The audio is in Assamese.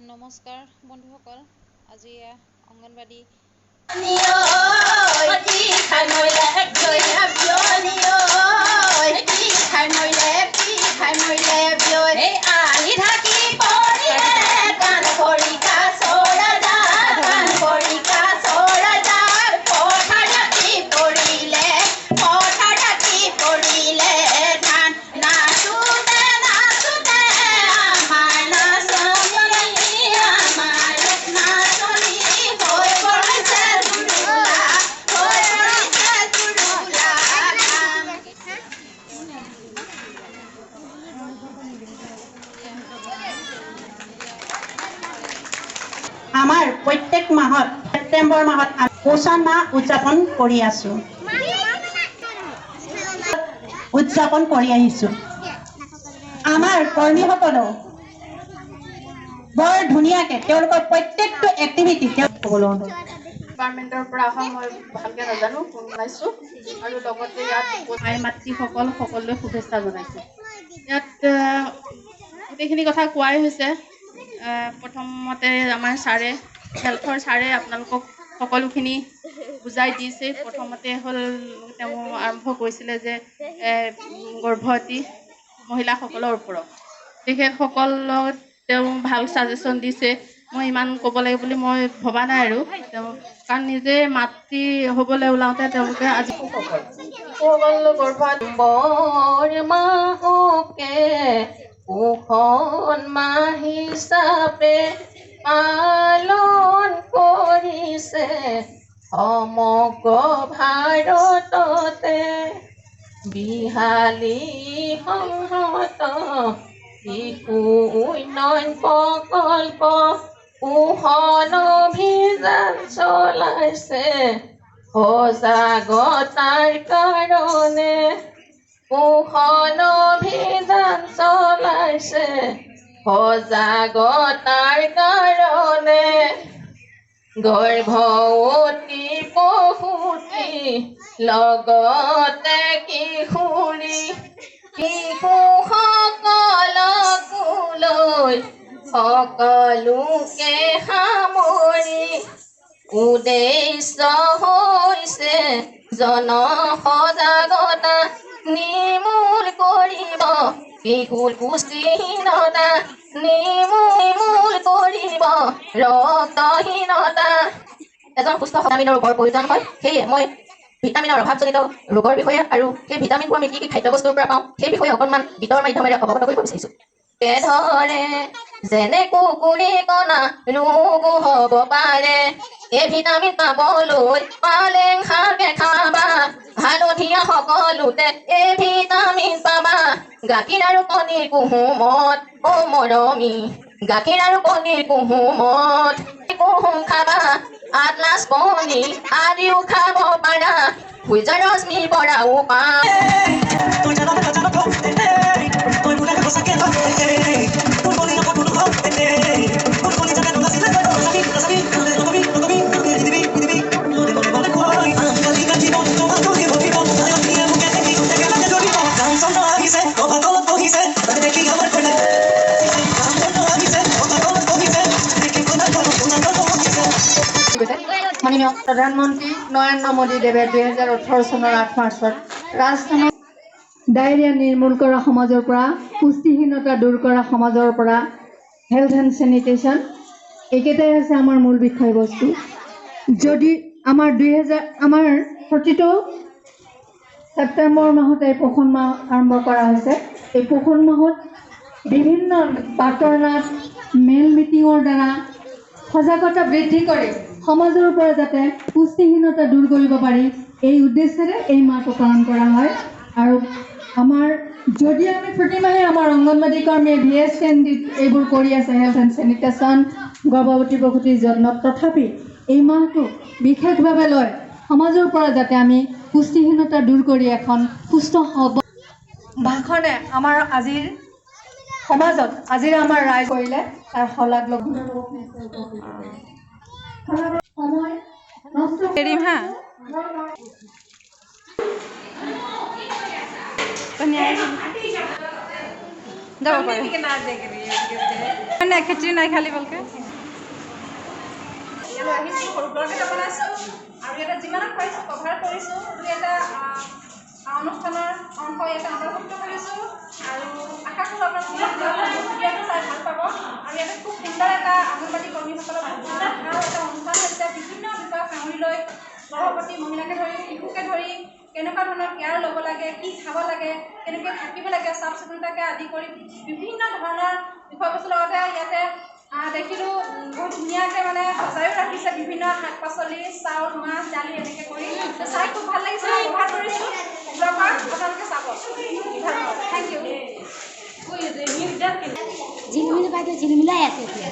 নমস্কাৰ বন্ধুসকল, আজি অংগনবাড়ী আমাৰ প্ৰত্যেক মাহত ছেপ্টেম্বৰ মাহত পোষণ মাহ উদযাপন কৰি আছো আমাৰ কৰ্মীসকলেও বৰ ধুনীয়াকে তেওঁলোকৰ প্ৰত্যেকটো এক্টিভিটি ডিপাৰ্টমেণ্টৰ পৰা অহা মই ভালকৈ নাজানো শুনাইছোঁ আৰু লগতে ইয়াত আই মাতৃসকল সকলোৱে শুভেচ্ছা জনাইছোঁ। ইয়াত গোটেইখিনি কথা কোৱাই হৈছে। প্ৰথমতে আমাৰ হেল্থৰ ছাৰে আপোনালোকক সকলোখিনি বুজাই দিছে। প্ৰথমতে হ'ল তেওঁ আৰম্ভ কৰিছিলে যে গৰ্ভৱতী মহিলাসকলৰ ওপৰত তেখেতসকলক তেওঁ ভাল ছাজেশ্যন দিছে। মই ইমান ক'ব লাগিব বুলি মই ভবা নাই আৰু তেওঁ কাৰণ নিজে মাতৃ হ'বলৈ ওলাওঁতে তেওঁলোকে আজি পোষণ মাহ হিচাপে পালন কৰিছে সমগ্ৰ ভাৰততে। বিহালী সংহত শিশু উন্নয়ন প্ৰকল্প পোষণ অভিযান চলাইছে সজাগতাৰ কাৰণে। পোষণ অভিযান চলাইছে সজাগতাৰ কাৰণে। গৰ্ভৱতী প্ৰসূতি লগতে শিশুসকলকো লৈ সকলোকে সামৰি উদ্দেশ্য হৈছে জনসজাগতা নিৰ্মূল কৰিব শিশুৰ পুষ্টিহীনতা নিৰ্মূল কৰিব ৰক্তহীনতা। এজন সুস্থ ভিটামিনৰ বৰ প্ৰয়োজন হয়। সেয়ে মই ভিটামিনৰ অভাৱজনিত ৰোগৰ বিষয়ে আৰু সেই ভিটামিনবোৰ আমি কি খাদ্যবস্তুৰ পৰা পাওঁ সেই বিষয়ে অকণমান গীতৰ মাধ্যমেৰে অৱগত কৰিব বিচাৰিছোঁ। ধৰে যেনে কুকুৰী কণা ৰোগো হ'ব পাৰে। এই ভিটামিন পাবলৈ পালেং শাকে খাবা। হালধীয়া সকলোতে এই ভিটামিন পাবা। গাখীৰ আৰু কণীৰ কুহুমত মৰমী গাখীৰ আৰু কণীৰ কুহুমত কুহুম খাবা। আটলাছ কণী আদিও খাব পাৰা। সূৰ্যৰ ৰশ্মিৰ পৰাও পাবা। মাননীয় প্ৰধানমন্ত্ৰী নৰেন্দ্ৰ মোদীদেৱে 2018 চনৰ 8 মাৰ্চত ৰাজস্থানত ডায়েৰিয়া নিৰ্মূল কৰা সমাজৰ পৰা, পুষ্টিহীনতা দূৰ কৰা সমাজৰ পৰা, হেল্থ এণ্ড চেনিটেশ্যন এইকেইটাই হৈছে আমাৰ মূল বিষয়বস্তু। যদি আমাৰ প্ৰতিটো ছেপ্টেম্বৰ মাহত এই পোষণ মাহ আৰম্ভ কৰা হৈছে। এই পোষণ মাহত বিভিন্ন বাতৰ নাট মেল মিটিঙৰ দ্বাৰা সজাগতা বৃদ্ধি কৰি সমাজৰ পৰা যাতে পুষ্টিহীনতা দূৰ কৰিব পাৰি এই উদ্দেশ্যেৰে এই মাহটো পালন কৰা হয়। আৰু যদি আমি প্ৰতিমাহে আমাৰ অংগনবাড়ী কৰ্মীয়ে VS কেন্দ্ৰিত এইবোৰ কৰি আছে হেল্থ এণ্ড চেনিটেশ্যন গৰ্ভৱতী প্ৰসূতিৰ যত্নত, তথাপি এই মাহটো বিশেষভাৱে লৈ সমাজৰ পৰা যাতে আমি পুষ্টিহীনতা দূৰ কৰি এখন সুস্থ ভাষণে আমাৰ আজিৰ সমাজত আমাৰ ৰাইজ কৰিলে তাৰ শলাগ ল'ব। এৰিম হা যাব পাৰে মানে খেতি নাই খালি ভালকে ইয়ালৈ আহিছোঁ সৰু ব্লগ এটা বনাইছোঁ আৰু ইয়াতে যিমানক পাৰিছোঁ কভাৰ কৰিছোঁ দুই এটা অনুষ্ঠানৰ অংশ ইয়াতে অন্তৰ্ভুক্ত কৰিছোঁ আৰু আশা কৰোঁ আপোনালোকে ভিডিঅ'টো চাই ভাল পাব আৰু ইয়াতে খুব সুন্দৰ এটা অংগনবাড়ী কৰ্মীসকলৰ ভাল এটা অনুষ্ঠান হৈছে বিভিন্ন বিষয় সামৰি লৈ গৰ্ভৱতী মহিলাকে ধৰি শিশুকে ধৰি কেনেকুৱা ধৰণৰ কেয়াৰ ল'ব লাগে কি খাব লাগে কেনেকৈ থাকিব লাগে চাফ চিকুণতাকে আদি কৰি বিভিন্ন ধৰণৰ বিষয়বস্তুৰ লগতে ইয়াতে দেখিলোঁ বহুত ধুনীয়াকৈ মানে সজাইও ৰাখিছে বিভিন্ন শাক পাচলি চাউল মাছ দালি এনেকৈ কৰি চাই খুব ভাল লাগিছে ব্যৱহাৰ কৰিছোঁ ব্লগৰ আপোনালোকে চাব থেংক ইউ ঝিলমিল বাইদেউ ঝিলমিলাই আছে এতিয়া